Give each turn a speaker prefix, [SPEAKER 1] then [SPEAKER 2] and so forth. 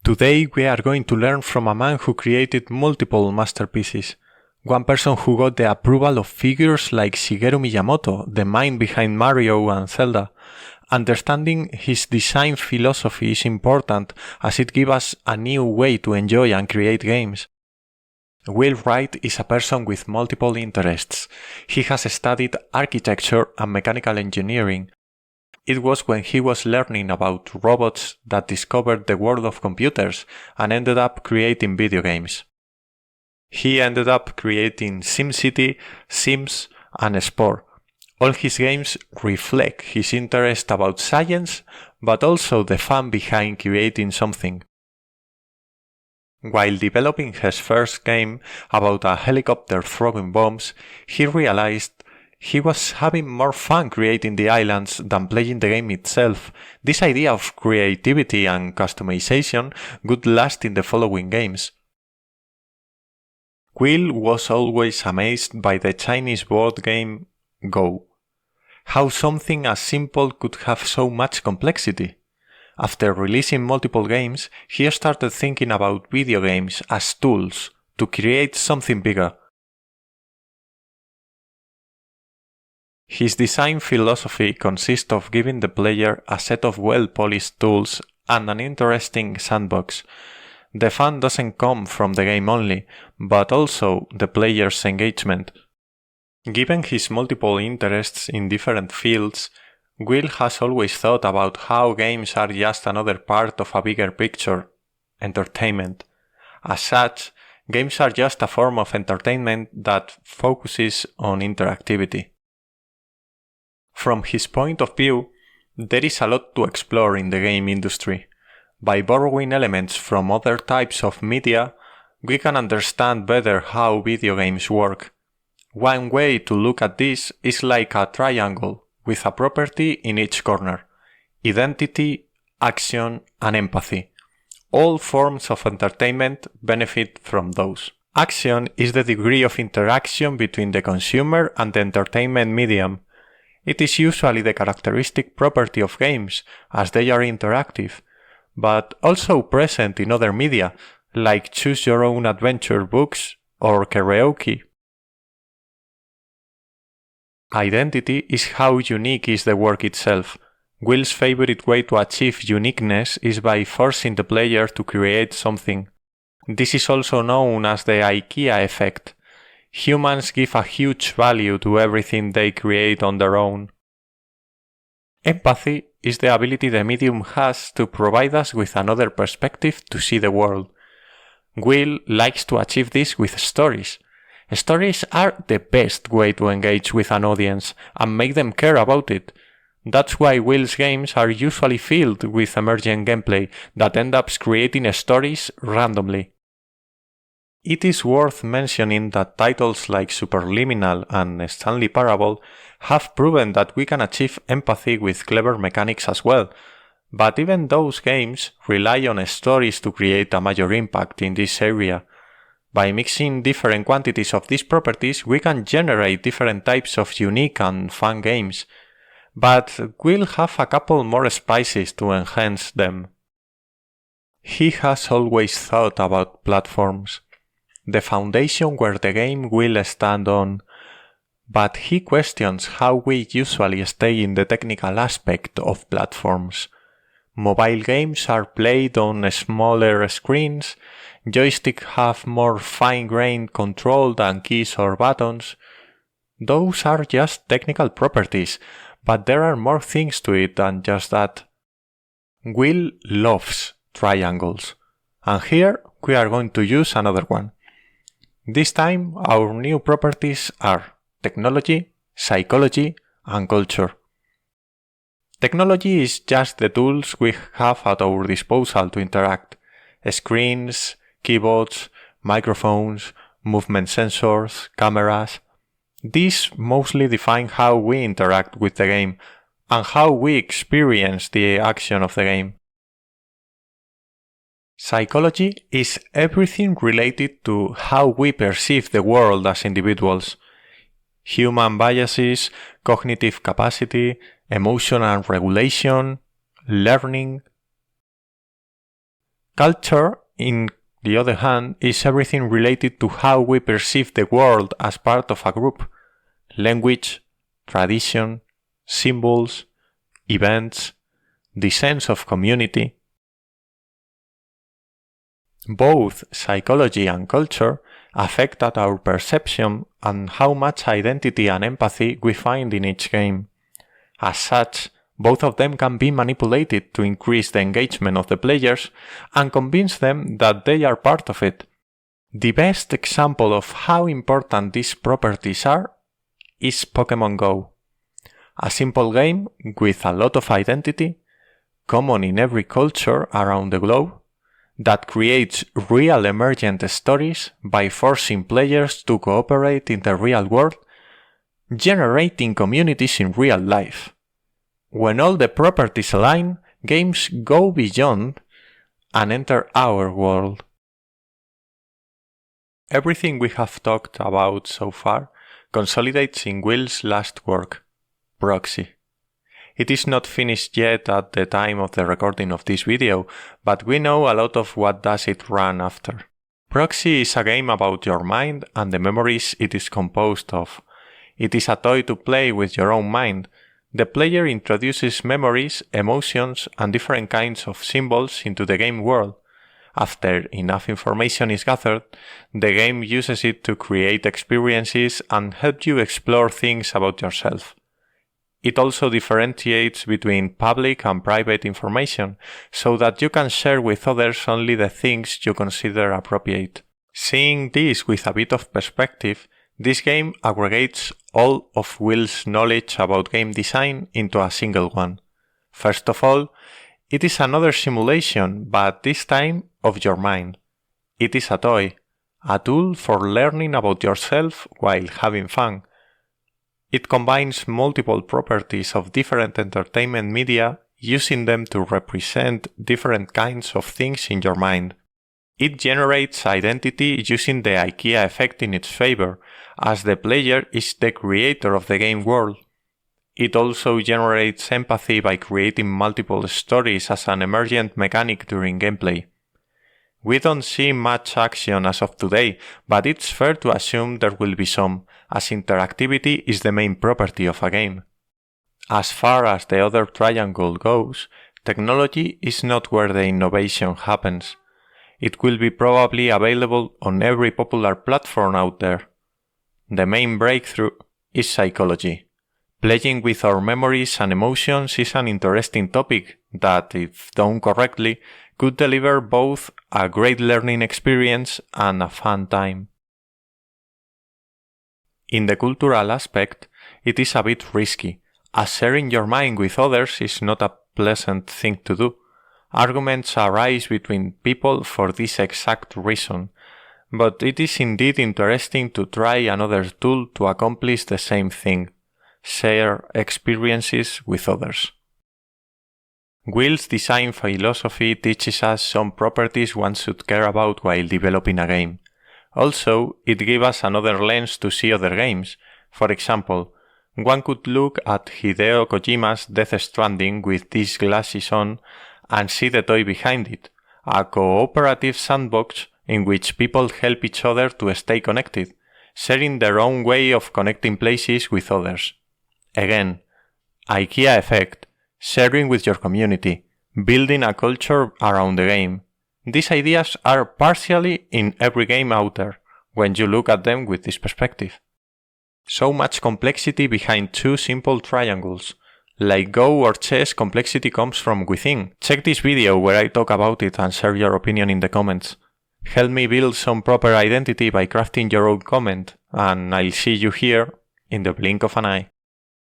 [SPEAKER 1] Today we are going to learn from a man who created multiple masterpieces. One person who got the approval of figures like Shigeru Miyamoto, the mind behind Mario and Zelda. Understanding his design philosophy is important as it gives us a new way to enjoy and create games. Will Wright is a person with multiple interests. He has studied architecture and mechanical engineering. It was when he was learning about robots that discovered the world of computers and ended up creating video games. He ended up creating SimCity, Sims, and Spore. All his games reflect his interest about science, but also the fun behind creating something. While developing his first game about a helicopter throwing bombs, he realized he was having more fun creating the islands than playing the game itself. This idea of creativity and customization would last in the following games. Will was always amazed by the Chinese board game Go. How something as simple could have so much complexity. After releasing multiple games, he started thinking about video games as tools to create something bigger. His design philosophy consists of giving the player a set of well-polished tools and an interesting sandbox. The fun doesn't come from the game only, but also the player's engagement. Given his multiple interests in different fields, Will has always thought about how games are just another part of a bigger picture, entertainment. As such, games are just a form of entertainment that focuses on interactivity. From his point of view, there is a lot to explore in the game industry. By borrowing elements from other types of media, we can understand better how video games work. One way to look at this is like a triangle with a property in each corner: identity, action, and empathy. All forms of entertainment benefit from those. Action is the degree of interaction between the consumer and the entertainment medium. It is usually the characteristic property of games, as they are interactive, but also present in other media, like choose-your-own-adventure books or karaoke. Identity is how unique is the work itself. Will's favorite way to achieve uniqueness is by forcing the player to create something. This is also known as the IKEA effect. Humans give a huge value to everything they create on their own. Empathy is the ability the medium has to provide us with another perspective to see the world. Will likes to achieve this with stories. Stories are the best way to engage with an audience and make them care about it. That's why Will's games are usually filled with emergent gameplay that ends up creating stories randomly. It is worth mentioning that titles like Superliminal and Stanley Parable have proven that we can achieve empathy with clever mechanics as well, but even those games rely on stories to create a major impact in this area. By mixing different quantities of these properties, we can generate different types of unique and fun games, but we'll have a couple more spices to enhance them. He has always thought about platforms, the foundation where the game will stand on, but he questions how we usually stay in the technical aspect of platforms. Mobile games are played on smaller screens, joysticks have more fine-grained control than keys or buttons. Those are just technical properties, but there are more things to it than just that. Will loves triangles, and here we are going to use another one. This time our new properties are technology, psychology, and culture. Technology is just the tools we have at our disposal to interact. Screens, keyboards, microphones, movement sensors, cameras. These mostly define how we interact with the game and how we experience the action of the game. Psychology is everything related to how we perceive the world as individuals. Human biases, cognitive capacity, emotional regulation, learning. Culture, in the other hand, is everything related to how we perceive the world as part of a group. Language, tradition, symbols, events, the sense of community. Both psychology and culture affect our perception and how much identity and empathy we find in each game. As such, both of them can be manipulated to increase the engagement of the players and convince them that they are part of it. The best example of how important these properties are is Pokémon Go. A simple game with a lot of identity, common in every culture around the globe, that creates real emergent stories by forcing players to cooperate in the real world, generating communities in real life. When all the properties align, games go beyond and enter our world. Everything we have talked about so far consolidates in Will's last work, Proxy. It is not finished yet at the time of the recording of this video, but we know a lot of what does it run after. Proxy is a game about your mind and the memories it is composed of. It is a toy to play with your own mind. The player introduces memories, emotions, and different kinds of symbols into the game world. After enough information is gathered, the game uses it to create experiences and help you explore things about yourself. It also differentiates between public and private information, so that you can share with others only the things you consider appropriate. Seeing this with a bit of perspective, this game aggregates all of Will's knowledge about game design into a single one. First of all, it is another simulation, but this time of your mind. It is a toy, a tool for learning about yourself while having fun. It combines multiple properties of different entertainment media, using them to represent different kinds of things in your mind. It generates identity using the IKEA effect in its favor, as the player is the creator of the game world. It also generates empathy by creating multiple stories as an emergent mechanic during gameplay. We don't see much action as of today, but it's fair to assume there will be some, as interactivity is the main property of a game. As far as the other triangle goes, technology is not where the innovation happens. It will be probably available on every popular platform out there. The main breakthrough is psychology. Playing with our memories and emotions is an interesting topic that, if done correctly, could deliver both a great learning experience and a fun time. In the cultural aspect, it is a bit risky, as sharing your mind with others is not a pleasant thing to do. Arguments arise between people for this exact reason, but it is indeed interesting to try another tool to accomplish the same thing: share experiences with others. Will's design philosophy teaches us some properties one should care about while developing a game. Also, it gives us another lens to see other games. For example, one could look at Hideo Kojima's Death Stranding with these glasses on and see the toy behind it, a cooperative sandbox in which people help each other to stay connected, sharing their own way of connecting places with others. Again, IKEA effect, sharing with your community, building a culture around the game. These ideas are partially in every game out there, when you look at them with this perspective. So much complexity behind two simple triangles. Like Go or chess, complexity comes from within. Check this video where I talk about it and share your opinion in the comments. Help me build some proper identity by crafting your own comment, and I'll see you here in the blink of an eye.